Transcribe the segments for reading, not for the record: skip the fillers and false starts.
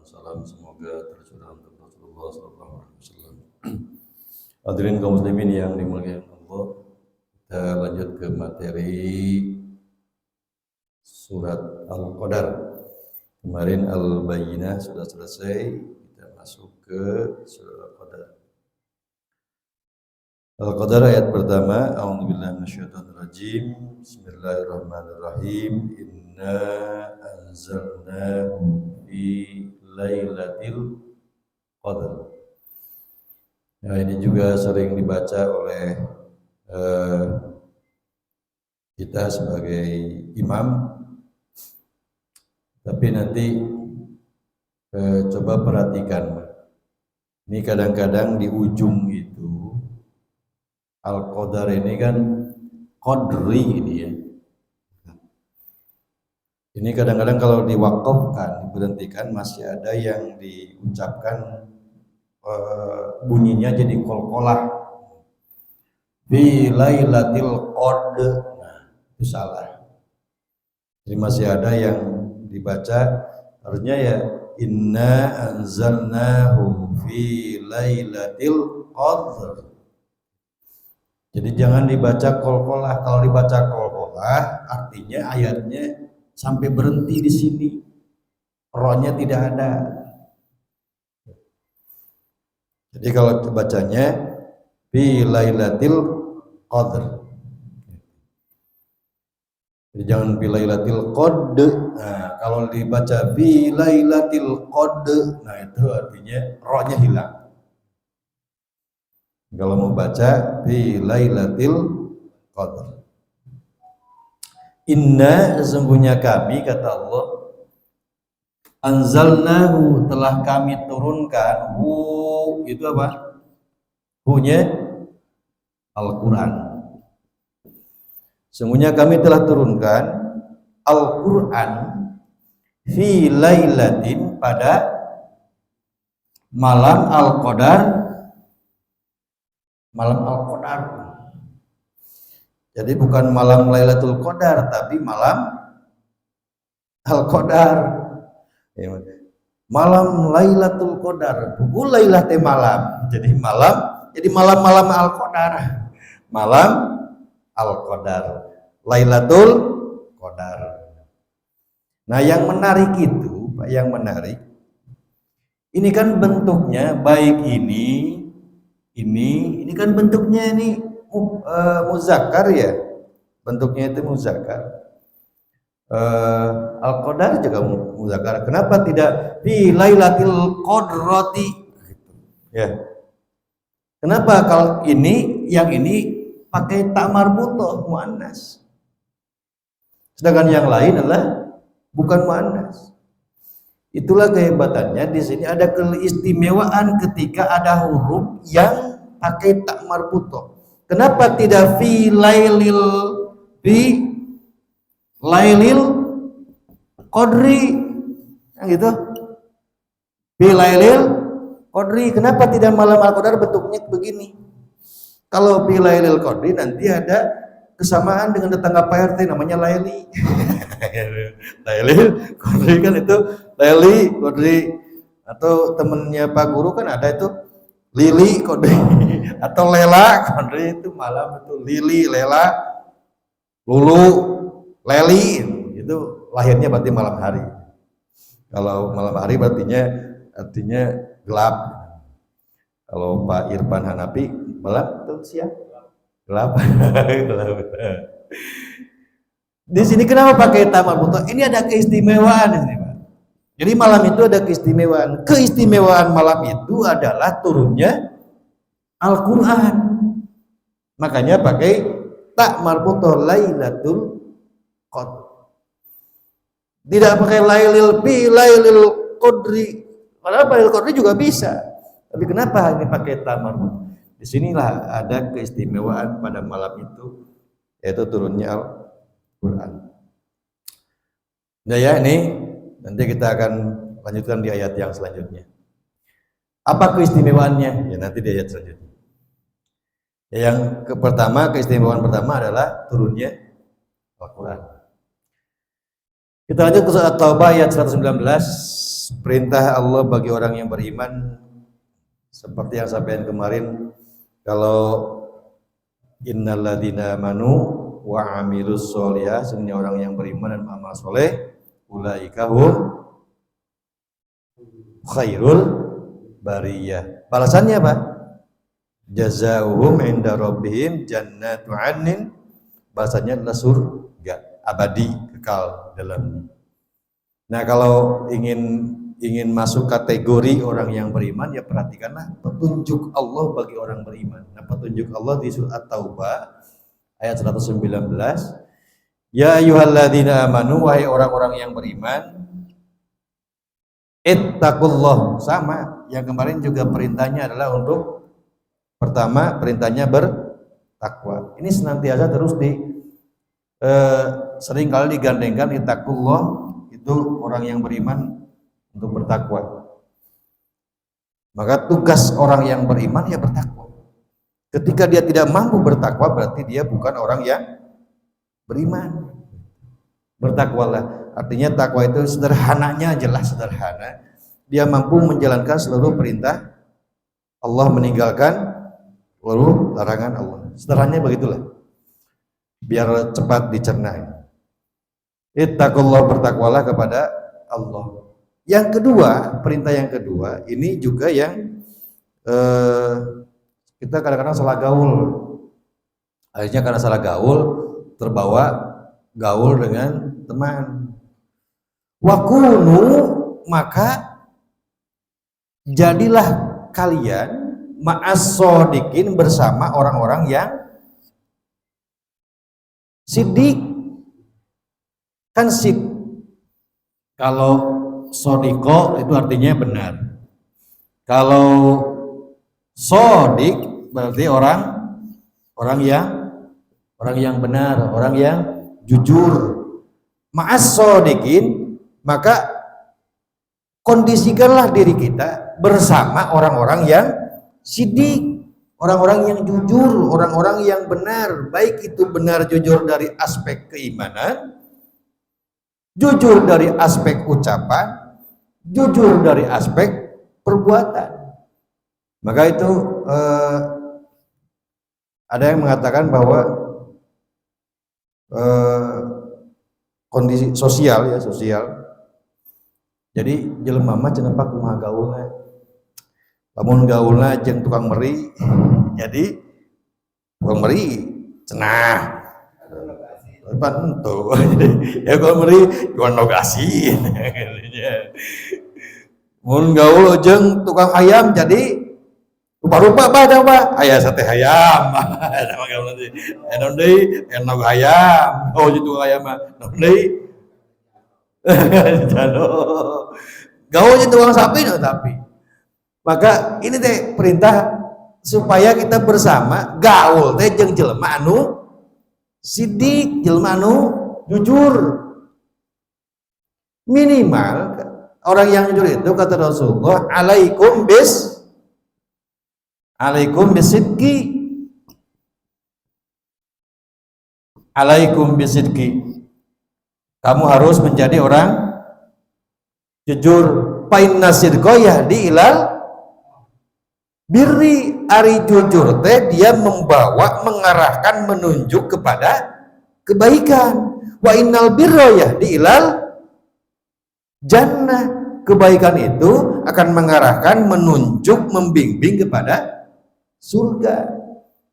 salam semoga tercurah untuk Rasulullah SAW. Hadirin kaum muslimin yang dimuliakan Allah, kita lanjut ke materi surat Al-Qadar. Kemarin Al-Bayyinah sudah selesai, kita masuk ke surat Al-Qadar. Al-Qadar ayat pertama, a'udzubillahi minasyaitonirrajim. Bismillahirrahmanirrahim. Inna anzalnahu fi lailatul qadar. Nah, ini juga sering dibaca oleh kita sebagai imam. Tapi nanti coba perhatikan. Ini kadang-kadang di ujung itu Al-Qadar ini kan Qadri ini ya. Ini kadang-kadang kalau diwakafkan, diberhentikan, masih ada yang diucapkan bunyinya jadi qalqalah. Fi lailatil qadr. Nah, itu salah. Jadi masih ada yang dibaca harusnya ya inna anzalnahu fi lailatil qadr. Jadi jangan dibaca qalqalah. Kalau dibaca qalqalah artinya ayatnya sampai berhenti di sini, rohnya tidak ada. Jadi kalau bacanya fi lailatil qadr. Jadi jangan fi lailatil qadr. Nah, kalau dibaca fi lailatil qadr, nah itu artinya rohnya hilang. Kalau mau baca fi lailatil qadr. Inna sesungguhnya kami, kata Allah, anzalnahu telah kami turunkan. Hu itu apa? Hu-nya Al-Quran. Sesungguhnya kami telah turunkan Al-Quran fi lailatin pada malam Al-Qadar. Malam Al-Qadar. Jadi bukan malam Lailatul Qadar, tapi malam Al-Qadar. Malam Lailatul Qadar, buku Lailah teh malam. Jadi malam, jadi malam-malam Al-Qadar. Malam Al-Qadar, Lailatul Qadar. Nah, yang menarik itu, Pak, yang menarik, ini kan bentuknya baik ini kan bentuknya ini muzakkar ya, bentuknya itu muzakkar. Al-Qadar juga muzakkar. Kenapa tidak fi lailatil qadrati? Ya. Kenapa kalau ini yang ini pakai tak marbutoh muannas, sedangkan yang lain adalah bukan muannas? Itulah kehebatannya. Di sini ada keistimewaan ketika ada huruf yang pakai tak marbutoh. Kenapa tidak fi lailil qadri? Yang gitu. Fi lailil qadri. Kenapa tidak malam Al-Qadar bentuknya begini? Kalau fi lailil qadri nanti ada kesamaan dengan tetangga Pak RT namanya Laili. Lailil qadri kan itu Laili qadri, atau temennya Pak Guru kan ada itu Lili qadri atau Lela qadri, itu malam itu Lili, Lela, Lulu, Leli, itu lahirnya berarti malam hari. Kalau malam hari artinya gelap. Kalau Pak Irfan Hanafi malam itu siang gelap. Gelap. Di sini kenapa pakai tamar butuh? Ini ada keistimewaan di sini, Pak. Jadi malam itu ada keistimewaan. Keistimewaan malam itu adalah turunnya Al-Quran. Makanya pakai tak marbutoh lailatul qadr. Tidak pakai lailil qadri. Padahal lailil qadri juga bisa. Tapi kenapa ini pakai tak marbutoh? Disinilah ada keistimewaan pada malam itu, yaitu turunnya Al-Quran. Nah ya, ini nanti kita akan lanjutkan di ayat yang selanjutnya. Apa keistimewaannya? Ya nanti di ayat selanjutnya. Yang pertama, keistimewaan pertama adalah turunnya Al-Quran. Kita lanjut ke surat Taubah ayat 119. perintah Allah bagi orang yang beriman seperti yang sampaikan kemarin, kalau innalladzina amanu wa amilus sholihah, sesungguhnya orang yang beriman dan beramal soleh, ulaika hum khairul bariyah. Balasannya apa? Jazaohum inda rabbihim jannatu 'adnin, balasannya adalah surga abadi kekal dalamnya. Nah, kalau ingin masuk kategori orang yang beriman, ya perhatikanlah petunjuk Allah bagi orang beriman. Nah, petunjuk Allah di surat At-Taubah ayat 119, ya ayyuhalladzina amanu, wahai orang-orang yang beriman, ittaqullah, sama yang kemarin juga perintahnya adalah untuk pertama perintahnya bertakwa. Ini senantiasa terus sering kali digandengkan ittaqullah, itu orang yang beriman untuk bertakwa. Maka tugas orang yang beriman ya bertakwa. Ketika dia tidak mampu bertakwa, berarti dia bukan orang yang beriman. Bertakwalah, artinya takwa itu sederhananya jelas sederhana. Dia mampu menjalankan seluruh perintah Allah, meninggalkan seluruh larangan Allah. Sederhananya begitulah, biar cepat dicerna. Ittaqullah, bertakwalah kepada Allah. Yang kedua, perintah yang kedua ini juga yang kita kadang-kadang salah gaul. Akhirnya karena salah gaul, terbawa gaul dengan teman. Wakunu, maka jadilah kalian ma'as shodiqin, bersama orang-orang yang siddiq. Kan sid, kalau sodiko itu artinya benar. Kalau sodik berarti orang yang benar, orang yang jujur. Ma'as sodikin, maka kondisikanlah diri kita bersama orang-orang yang sidik, orang-orang yang jujur, orang-orang yang benar, baik itu benar jujur dari aspek keimanan, jujur dari aspek ucapan, jujur dari aspek perbuatan. Maka itu ada yang mengatakan bahwa kondisi sosial. Jadi jelema mah cenah kumaha gaulna. Lamun gaulna jeung tukang meri, jadi tukang meri cenah bantu. Ya kalau meri jual nogasi. Mun gaul jeung tukang ayam jadi rupa-rupa pada apa? Aya sate ayam. Sama gaul nanti. Enon deui enog ayam. Oh itu ayam mah. Non deui. Jalo. Gaul jeung tukang sapi no tapi. Maka ini teh perintah supaya kita bersama gaul teh jeung jelema anu sidik, jelema anu jujur. Minimal orang yang jujur itu kata Rasulullah, alaikum bisidqi. Alaikum bisidqi. Kamu harus menjadi orang jujur. Fa inna sidqa yahdi ilal birri, ari jujur teh dia membawa, mengarahkan, menunjuk kepada kebaikan. Wa innal birra yahdi ilal jannah, kebaikan itu akan mengarahkan, menunjuk, membimbing kepada surga.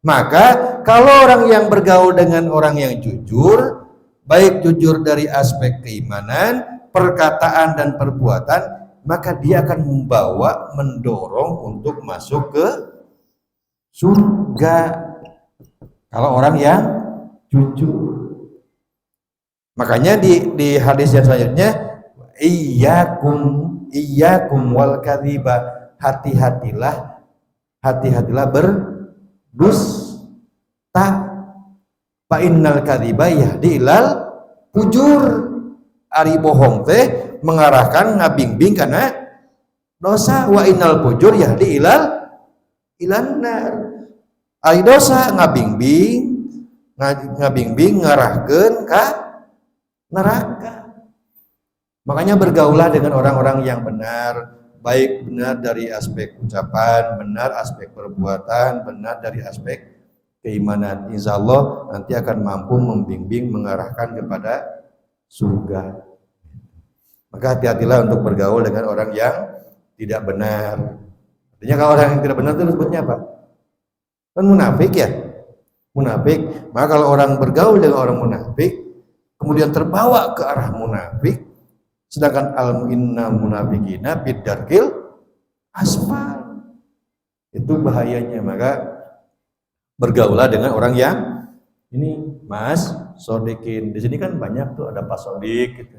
Maka kalau orang yang bergaul dengan orang yang jujur, baik jujur dari aspek keimanan, perkataan dan perbuatan, maka dia akan membawa, mendorong untuk masuk ke surga. Kalau orang yang jujur. Makanya di hadis yang selanjutnya, iyyakum wal kadhiba, hati-hatilah berdusta. Fa innal kadhiba yahdi ilal fujur. Ari bohong teh mengarahkan, ngabingbing karena dosa. Wa innal fujur yahdi ilannar. Ari dosa ngabingbing ngarahkeun ka neraka. Makanya bergaulah dengan orang-orang yang benar, baik benar dari aspek ucapan, benar aspek perbuatan, benar dari aspek keimanan. Insya Allah nanti akan mampu membimbing, mengarahkan kepada surga. Maka hati-hatilah untuk bergaul dengan orang yang tidak benar. Artinya kalau orang yang tidak benar itu disebutnya apa? Kan munafik ya. Munafik. Maka kalau orang bergaul dengan orang munafik, kemudian terbawa ke arah munafik, sedangkan al-inna munafikina bidarkil asfal. Itu bahayanya. Maka bergaulah dengan orang yang ini Mas Sodikin. Di sini kan banyak tuh, ada Pak Sodik gitu.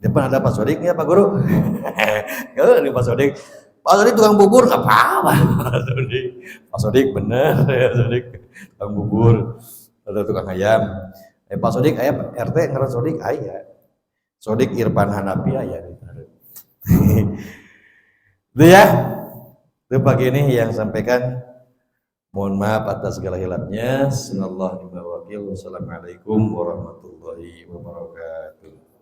Di depan ada Pak Sodik, ya Pak Guru. Kalau ada Pak Sodik, Pak Sodik tukang bubur nggak apa-apa. Pak Sodik bener ya Sodik tukang bubur, ada tukang ayam. Pak Sodik ayam RT ngaran Sodik ayah. Sodik Irfan Hanafi ayah. Itu ya. Itu pagi ini yang sampaikan. Mohon maaf atas segala hilapnya. Sallallahu alaihi wa sallam. Wassalamualaikum warahmatullahi wabarakatuh.